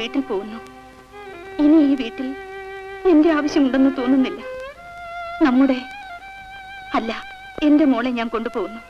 വീട്ടിൽ പോകുന്നു. ഇനി ഈ വീട്ടിൽ എന്റെ ആവശ്യമുണ്ടെന്ന് തോന്നുന്നില്ല. നമ്മുടെ അല്ല, എന്റെ മോളെ ഞാൻ കൊണ്ടുപോകുന്നു.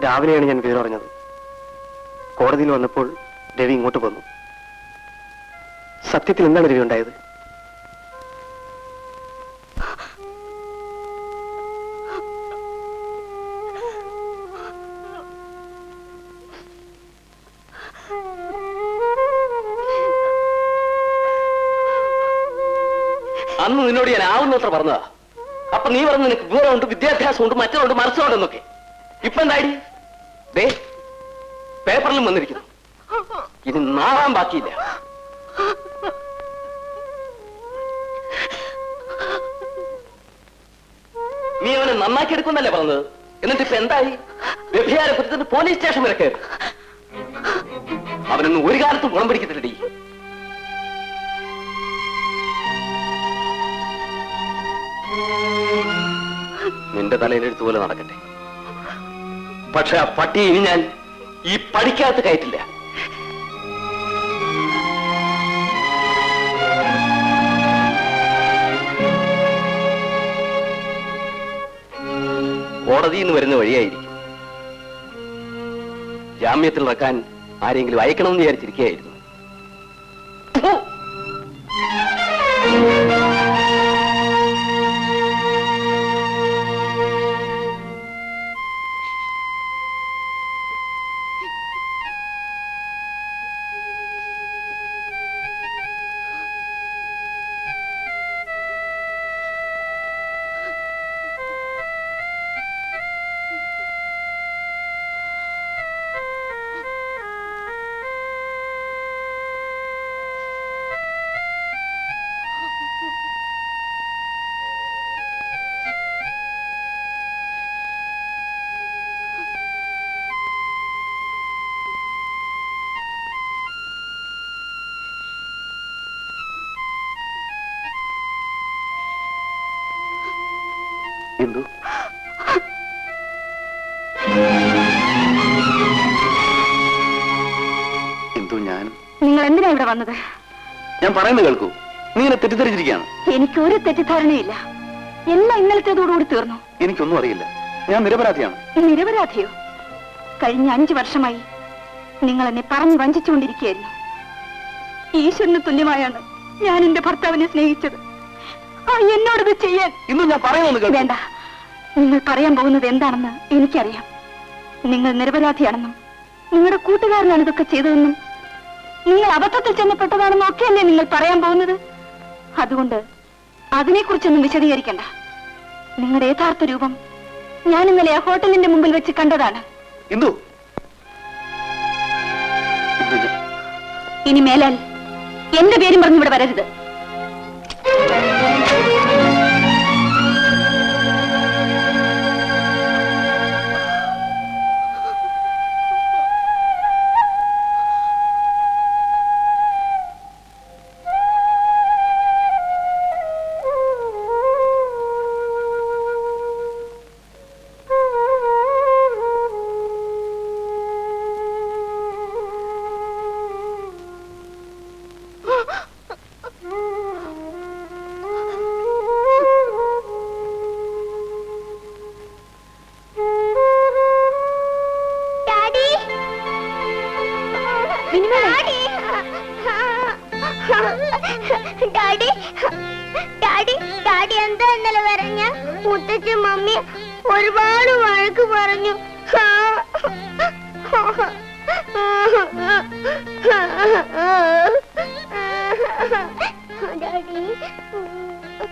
രാവിലെയാണ് ഞാൻ വിവരം അറിഞ്ഞത്. കോടതിയിൽ വന്നപ്പോൾ രവി ഇങ്ങോട്ട് പോന്നു. സത്യത്തിൽ എന്താണ് രവി ഉണ്ടായത്? അന്ന് നിന്നോട് ഞാൻ ആവുന്നത്ര പറഞ്ഞതാ. അപ്പൊ നീ പറഞ്ഞു നിനക്ക് വിവരമുണ്ട്, വിദ്യാഭ്യാസമുണ്ട്, മറ്റുണ്ട്, മനസ്സുണ്ടെന്നൊക്കെ. ഇപ്പൊ എന്തായി? ദേ പേപ്പറിലും വന്നിരിക്കുന്നു. ഇനി നാളാൻ ബാക്കിയില്ല. നീ അവനെ നന്നാക്കി എടുക്കുന്നല്ലേ പറഞ്ഞത്? എന്നിട്ട് ഇപ്പൊ എന്തായി? വ്യഭിചാര കുറ്റത്തിന് പോലീസ് സ്റ്റേഷൻ വരെ കയറി. അവനൊന്നും ഒരു കാലത്തും ഗുണം പിടിക്കത്തില്ലടി. നിന്റെ തലയിലെടുത്ത് പോലെ നടക്കട്ടെ. പക്ഷെ ആ പട്ടിയെ ഇനി ഞാൻ ഈ പടിക്കകത്ത് കയറ്റില്ല. കോടതിയിൽ നിന്ന് വരുന്ന വഴിയായിരിക്കും. ജാമ്യത്തിൽ ഇറക്കാൻ ആരെങ്കിലും അയക്കണമെന്ന് വിചാരിച്ചിരിക്കുകയായിരുന്നു. എന്തു? എന്തു ഞാൻ? നിങ്ങൾ എന്തിനാ ഇവിടെ വന്നത്? ഞാൻ പറയുന്നത് കേൾക്കൂ. നീ എന്നെ തെറ്റിദ്ധരിച്ചിരിക്കുകയാണ്. എനിക്കൊരു തെറ്റിദ്ധാരണയില്ല. എല്ലാം ഇന്നലത്തേതോടുകൂടി തീർന്നു. എനിക്കൊന്നും അറിയില്ല. ഞാൻ നിരപരാധിയാണ്. നിരപരാധിയോ? കഴിഞ്ഞ 5 വർഷമായി നിങ്ങൾ എന്നെ പറഞ്ഞു വഞ്ചിച്ചുകൊണ്ടിരിക്കുകയായിരുന്നു. ഈശ്വരന് തുല്യമായാണ് ഞാൻ എന്റെ ഭർത്താവിനെ സ്നേഹിച്ചത്. എന്നോടത് ചെയ്യാൻ ഇന്നും ഞാൻ പറയുന്നത് വേണ്ട. നിങ്ങൾ പറയാൻ പോകുന്നത് എന്താണെന്ന് എനിക്കറിയാം. നിങ്ങൾ നിരപരാധിയാണെന്നും നിങ്ങളുടെ കൂട്ടുകാരനാണ് ഇതൊക്കെ ചെയ്തതെന്നും നിങ്ങൾ അബദ്ധത്തിൽ ചെന്നപ്പെട്ടതാണെന്നും ഒക്കെയല്ലേ നിങ്ങൾ പറയാൻ പോകുന്നത്. അതുകൊണ്ട് അതിനെക്കുറിച്ചൊന്നും വിശദീകരിക്കണ്ട. നിങ്ങളുടെ യഥാർത്ഥ രൂപം ഞാൻ ഇന്നലെ ആ ഹോട്ടലിന്റെ മുമ്പിൽ വെച്ച് കണ്ടതാണ്. ഇനി മേലാൽ എന്റെ പേരും പറഞ്ഞ് ഇവിടെ വരരുത്. ഡാഡി ഡാഡി ഡാഡി എന്താ ഇന്നലെ പറഞ്ഞ മുത്തച്ഛൻ മമ്മി ഒരുപാട് വഴക്ക് പറഞ്ഞു.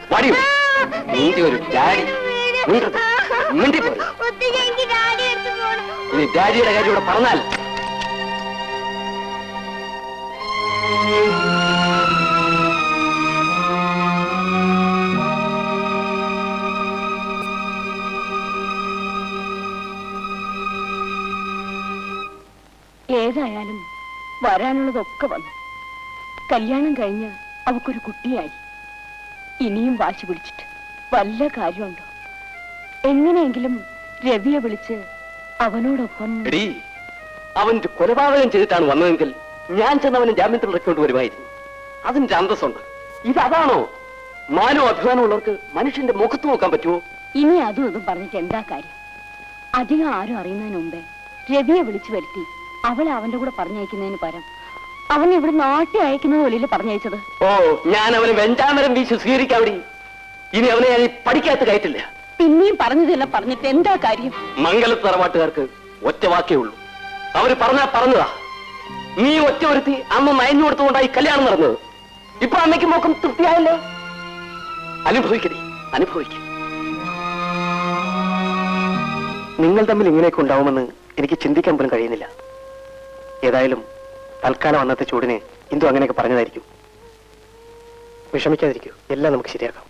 ഡാഡി മുത്തച്ഛൻ എനിക്ക് ഡാഡി എടുത്തു പോകണം. ഇനി ഡാഡിയുടെ കാര്യം ഇവിടെ പറഞ്ഞാൽ ഏതായാലും വരാനുള്ളതൊക്കെ വന്നു. കല്യാണം കഴിഞ്ഞ് അവക്കൊരു കുട്ടിയായി. ഇനിയും വാശി പിടിച്ചിട്ട് വല്ല കാര്യമുണ്ടോ? എങ്ങനെയെങ്കിലും രവിയെ വിളിച്ച് അവനോടൊപ്പം എടീ, അവൻ കൊലപാതകം ചെയ്തിട്ടാണ് വന്നതെങ്കിൽ ഞാൻ ചെന്നവന് ജാമ്യത്തിൽ ഇറക്കിക്കൊണ്ട് വരുമായിരുന്നു. അതിന്റെ അന്തസ്സുണ്ട്. ഇതതാണോ? മാനോ അഭിമാനമുള്ളവർക്ക് മനുഷ്യന്റെ മുഖത്ത് നോക്കാൻ പറ്റുമോ? ഇനി അതും ഇതും പറഞ്ഞിട്ട് എന്താ കാര്യം? അധികം ആരും അറിയുന്നതിന് മുമ്പേ രവിയെ വിളിച്ചു വരുത്തി അവളെ അവന്റെ കൂടെ പറഞ്ഞയക്കുന്നതിന് പകരം അവൻ ഇവിടെ നാട്ടി അയക്കുന്നത് പോലെയല്ലേ പറഞ്ഞയച്ചത്. ഓ, ഞാൻ അവന് വെഞ്ചാമരം വീശി സ്വീകരിക്കാവടി. ഇനി അവനെ ഞാൻ പഠിക്കാത്ത കയറ്റില്ല. പിന്നെയും പറഞ്ഞതെല്ലാം പറഞ്ഞിട്ട് എന്താ കാര്യം? മംഗലത്ത് തറവാട്ടുകാർക്ക് ഒറ്റ വാക്കേ ഉള്ളൂ. അവര് പറഞ്ഞതാ. നീ ഒറ്റ ഒരുത്തി അമ്മ മയഞ്ഞു കൊടുത്തുകൊണ്ടായി കല്യാണം നടന്നത്. ഇപ്പൊ അമ്മയ്ക്ക് മോക്കം തൃപ്തിയായല്ലോ. അനുഭവിക്കടി, അനുഭവിക്കും. നിങ്ങൾ തമ്മിൽ ഇങ്ങനെയൊക്കെ ഉണ്ടാവുമെന്ന് എനിക്ക് ചിന്തിക്കാൻ പോലും കഴിയുന്നില്ല. ഏതായാലും തൽക്കാലം അന്നത്തെ ചൂടിനെ ഇന്ദു അങ്ങനെയൊക്കെ പറഞ്ഞതായിരിക്കും. വിഷമിക്കാതിരിക്കൂ, എല്ലാം നമുക്ക് ശരിയാക്കാം.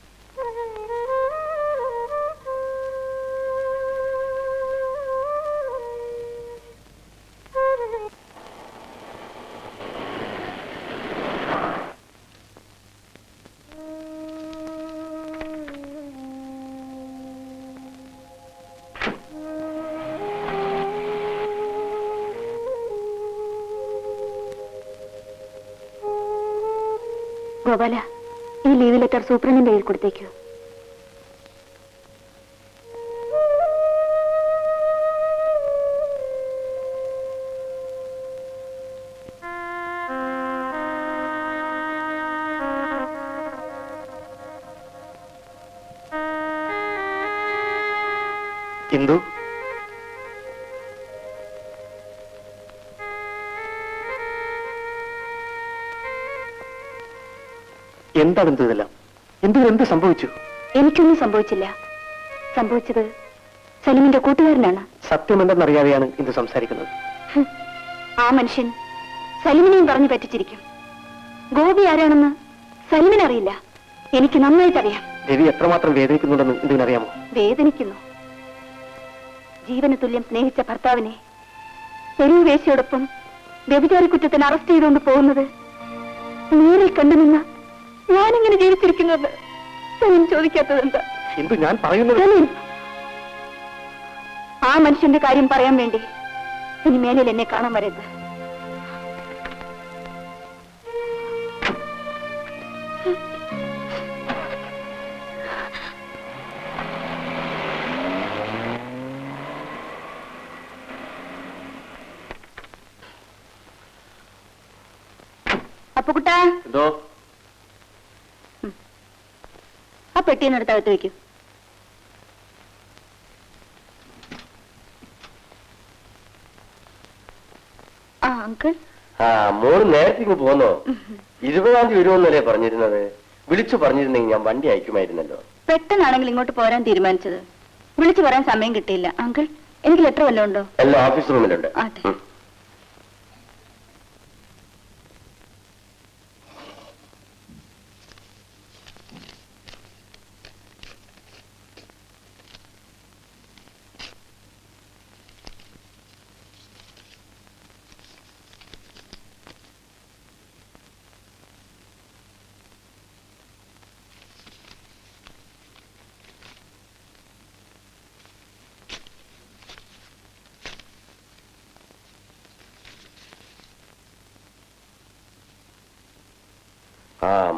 ഗോപാല, ഈ ലീവ് ലെറ്റർ സൂപ്രണ്ടിന്റെ കയ്യിൽ കൊടുത്തേക്കൂ. ഇന്ദു, എന്താണ് എന്ത് ഇതെല്ലാം? എന്ത് സംഭവിച്ചു? എനിക്കൊന്നും സംഭവിച്ചില്ല. സംഭവിച്ചത് സലിമിന്റെ കൂട്ടുകാരനാണ്. സത്യമെന്തെന്നറിയാതെയാണ് ഇന്ദു സംസാരിക്കുന്നത്. ആ മനുഷ്യൻ സലിമിനെയും പറഞ്ഞു പറ്റിച്ചിരിക്കും. ഗോപി ആരാണെന്ന് സലിമിനറിയില്ല. എനിക്ക് നന്നായിട്ടറിയാം. രവി എത്രമാത്രം വേദനിക്കുന്നുണ്ടെന്ന് ഇന്ദുവിനറിയാമോ? വേദനിക്കുന്നു. ജീവന് തുല്യം സ്നേഹിച്ച ഭർത്താവിനെ തെരുവ് വേശിയോടൊപ്പം വ്യഭിചാര കുറ്റത്തിന് അറസ്റ്റ് ചെയ്തുകൊണ്ട് പോകുന്നത് നേരിൽ കണ്ടുനിന്ന ഞാനിങ്ങനെ ജീവിച്ചിരിക്കുന്നത് സലീം ചോദിക്കാത്തത് എന്താ? ഇന്ദു, ഞാൻ പറയുന്നത് സലീം, ആ മനുഷ്യന്റെ കാര്യം പറയാൻ വേണ്ടി ഇനി മേലിൽ എന്നെ കാണാൻ വരരുത്. അപ്പൊ കുട്ടാ, എന്തോ? ആ പെട്ടിയെന്നെടുത്ത് അകത്ത് വെക്കൂ. ആ അങ്കിൾ, മോള് നേരത്തെ ഇങ്ങ് പോന്നോ? 20-ാം തീയതി വരുമെന്നല്ലേ പറഞ്ഞിരുന്നത്? വിളിച്ചു പറഞ്ഞിരുന്നെങ്കിൽ ഞാൻ വണ്ടി അയക്കുമായിരുന്നല്ലോ. പെട്ടെന്നാണെങ്കിൽ ഇങ്ങോട്ട് പോരാൻ തീരുമാനിച്ചത്. വിളിച്ചു പറയാൻ സമയം കിട്ടിയില്ല. അങ്കിൾ, എനിക്ക് ലെറ്റർ വല്ലതും ഉണ്ടോ? എല്ലാം ഓഫീസ് റൂമിലുണ്ട്. അതെ.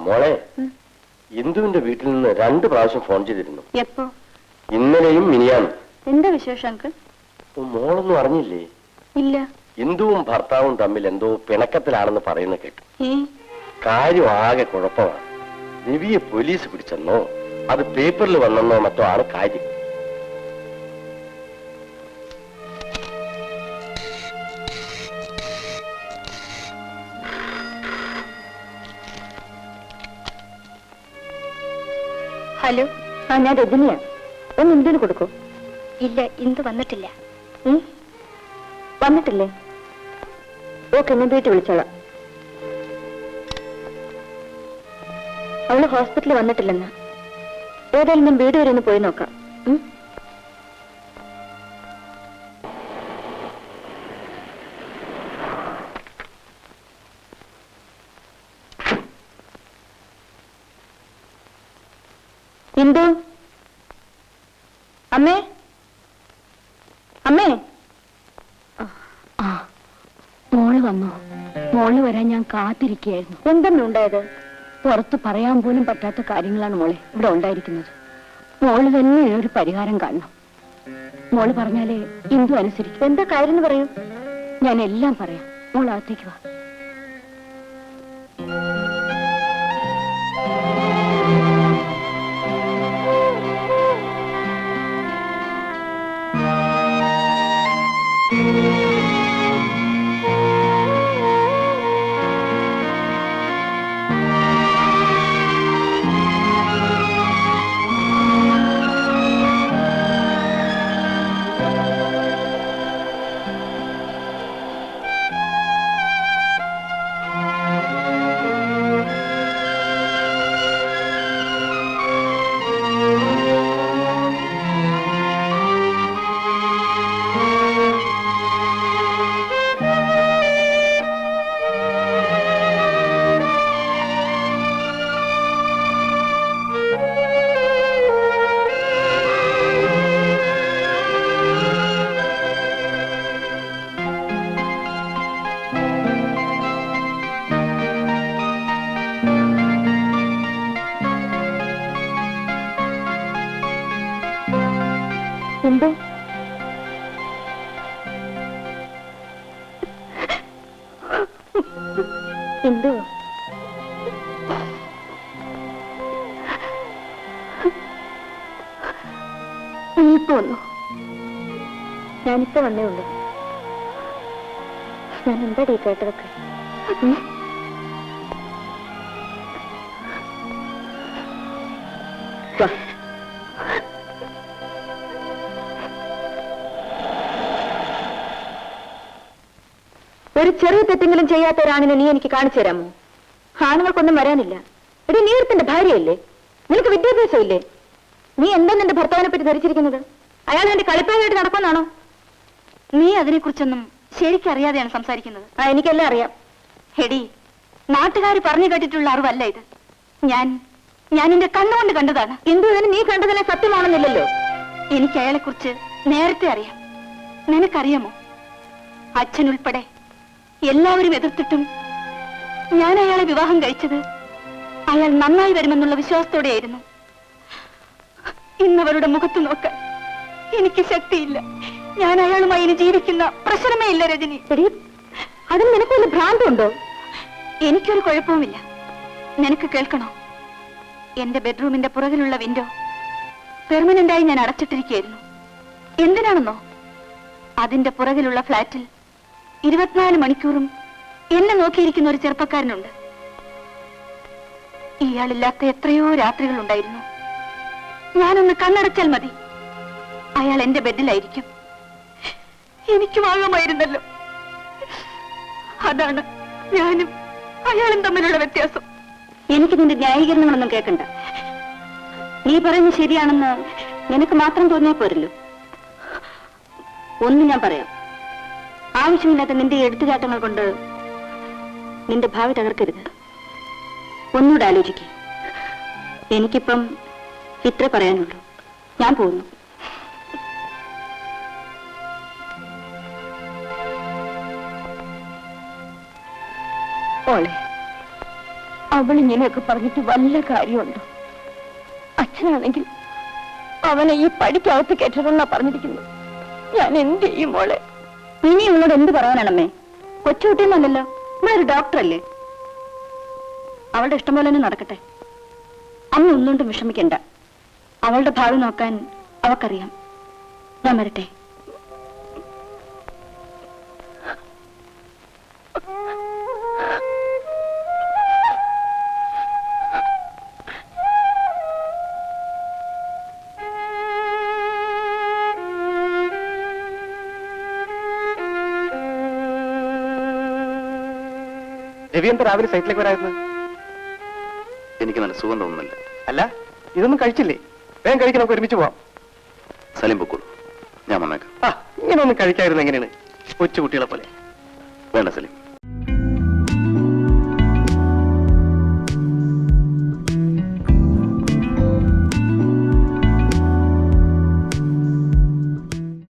മോളെ, ഇന്ദുവിന്റെ വീട്ടിൽ നിന്ന് 2 പ്രാവശ്യം ഫോൺ ചെയ്തിരുന്നു. എപ്പോ? ഇന്നലെയും മിനിയാന്നും. എന്താ വിശേഷം അങ്കിൾ? മോളൊന്നും അറിഞ്ഞില്ലേ? ഇല്ല. ഇന്ദുവും ഭർത്താവും തമ്മിൽ എന്തോ പിണക്കത്തിലാണെന്ന് പറയുന്ന കേട്ടു. കാര്യം ആകെ കുഴപ്പമാണ്. രവിയെ പോലീസ് പിടിച്ചെന്നോ അത് പേപ്പറിൽ വന്നെന്നോ മറ്റോ ആണ് കാര്യം. ഹലോ, ഞാൻ രജനിയാ. ഒന്ന് ഇന്ത്യന് കൊടുക്കൂ. ഇല്ല, ഇന്ദു വന്നിട്ടില്ല. വന്നിട്ടില്ലേ? ഓക്കെ, ഞാൻ വീട്ടിൽ വിളിച്ചോളാം. അവള് ഹോസ്പിറ്റലിൽ വന്നിട്ടില്ലെന്ന്. ഏതായാലും ഞാൻ വീട് വരെ ഒന്ന് പോയി നോക്കാം. ഇന്ദു, അമ്മേ, അമ്മേ. മോള് വന്നോ? മോള് വരാൻ ഞാൻ കാത്തിരിക്കുകയായിരുന്നു. എന്തെങ്കിലും ഉണ്ടായത്? പുറത്ത് പറയാൻ പോലും പറ്റാത്ത കാര്യങ്ങളാണ് മോളെ ഇവിടെ ഉണ്ടായിരിക്കുന്നത്. മോള് തന്നെ ഒരു പരിഹാരം കാണണം. മോള് പറഞ്ഞാലേ ഇന്ദു അനുസരിക്കും. എന്താ കാര്യം എന്ന് പറയൂ. ഞാൻ എല്ലാം പറയാം. മോൾ അകത്തേക്ക് വാ. ഇന്ദു, ഇന്ദു, നീ ഇപ്പൊ വന്നു. ഞാനിപ്പോ വന്നേ ഉള്ളൂ. ഞാൻ എന്താ കേട്ടതൊക്കെ? ഒരു ചെറിയ തെറ്റെങ്കിലും ചെയ്യാത്ത ഒരാണിനെ നീ എനിക്ക് കാണിച്ചു തരാമോ? ആണുങ്ങൾക്കൊന്നും വരാനില്ല. എടി, നീ ഒരുത്തിന്റെ ഭാര്യയല്ലേ? നിനക്ക് വിദ്യാഭ്യാസം ഇല്ലേ? നീ എന്താ നിന്റെ ഭർത്താവിനെ പറ്റി ധരിച്ചിരിക്കുന്നത്? അയാൾ എന്റെ കളിപ്പായിട്ട് നടക്കുന്നാണോ? നീ അതിനെക്കുറിച്ചൊന്നും ശരിക്കറിയാതെയാണ് സംസാരിക്കുന്നത്. എനിക്കെല്ലാം അറിയാം. ഹെടി, നാട്ടുകാർ പറഞ്ഞു കേട്ടിട്ടുള്ള അറിവല്ല ഇത്. ഞാൻ എന്റെ കണ്ണുകൊണ്ട് കണ്ടതാണ്. എന്തുവതിന് നീ കണ്ടതിനെ സത്യമാണെന്നില്ലല്ലോ. എനിക്ക് അയാളെ കുറിച്ച് നേരത്തെ അറിയാം. നിനക്കറിയാമോ? അച്ഛനുൾപ്പെടെ എല്ലാവരും എതിർത്തിട്ടും ഞാൻ അയാളെ വിവാഹം കഴിച്ചത് അയാൾ നന്നായി വരുമെന്നുള്ള വിശ്വാസത്തോടെയായിരുന്നു. ഇന്നവരുടെ മുഖത്ത് നോക്കാൻ എനിക്ക് ശക്തിയില്ല. ഞാൻ അയാളുമായി ഇനി ജീവിക്കുന്ന പ്രശ്നമേ ഇല്ല രജനി. അതിന് നിനക്ക് വല്ല ഭ്രാന്തുണ്ടോ? എനിക്കൊരു കുഴപ്പവുമില്ല. നിനക്ക് കേൾക്കണോ? എന്റെ ബെഡ്റൂമിന്റെ പുറകിലുള്ള വിൻഡോ പെർമനന്റായി ഞാൻ അടച്ചിട്ടിരിക്കുകയായിരുന്നു. എന്തിനാണെന്നോ? അതിന്റെ പുറകിലുള്ള ഫ്ലാറ്റിൽ 24 മണിക്കൂറും എന്നെ നോക്കിയിരിക്കുന്ന ഒരു ചെറുപ്പക്കാരനുണ്ട്. ഇയാളില്ലാത്ത എത്രയോ രാത്രികളുണ്ടായിരുന്നു. ഞാനൊന്ന് കണ്ണടച്ചാൽ മതി, അയാൾ എന്റെ ബെഡിലായിരിക്കും. എനിക്കും ആകാമായിരുന്നല്ലോ. അതാണ് ഞാനും അയാളും തമ്മിലുള്ള വ്യത്യാസം. എനിക്ക് നിന്റെ ന്യായീകരണങ്ങളൊന്നും കേൾക്കണ്ട. നീ പറയുന്നത് ശരിയാണെന്ന് നിനക്ക് മാത്രം തോന്നിയാൽ പോരല്ലോ. ഒന്ന് ഞാൻ പറയാം. ആവശ്യമില്ലാത്ത നിന്റെ എടുത്തുചാട്ടങ്ങൾ കൊണ്ട് നിന്റെ ഭാവി തകർക്കരുത്. ഒന്നുകൂടെ ആലോചിക്കുക. എനിക്കിപ്പം ഇത്ര പറയാനുള്ളൂ. ഞാൻ പോകുന്നു. ഓളെ, അവളിങ്ങനെയൊക്കെ പറഞ്ഞിട്ട് വല്ല കാര്യമുണ്ടോ? അച്ഛനാണെങ്കിൽ അവനെ ഈ പടിക്കകത്ത് കയറ്റണമെന്നാ പറഞ്ഞിരിക്കുന്നു. ഞാൻ എന്ത് ചെയ്യും മോളെ? ഇനി ഇവളോട് എന്ത് പറയാനാണമ്മേ? കൊച്ചുകുട്ടിയെന്നല്ലല്ലോ, ഇവിടെ ഒരു ഡോക്ടറല്ലേ. അവളുടെ ഇഷ്ടം പോലെ തന്നെ നടക്കട്ടെ. അമ്മ ഒന്നുകൊണ്ടും വിഷമിക്കണ്ട. അവളുടെ ഭാവി നോക്കാൻ അവക്കറിയാം. ഞാൻ വരട്ടെ. രവി എന്താ രാവിലെ സൈറ്റിലേക്ക് വരായിരുന്നു? എനിക്ക് നല്ല സുഖം തോന്നുന്നില്ല. അല്ല, ഇതൊന്നും കഴിച്ചില്ലേ? വേഗം കഴിക്കാൻ, നമുക്ക് ഒരുമിച്ച് പോവാം. സലീം പൊക്കോളൂ, ഞാൻ വന്നേക്കാം. ഇങ്ങനെ ഒന്നും കഴിക്കാതിരുന്ന എങ്ങനെയാണ്? കൊച്ചു കുട്ടികളെ പോലെ. വേണ്ട സലീം,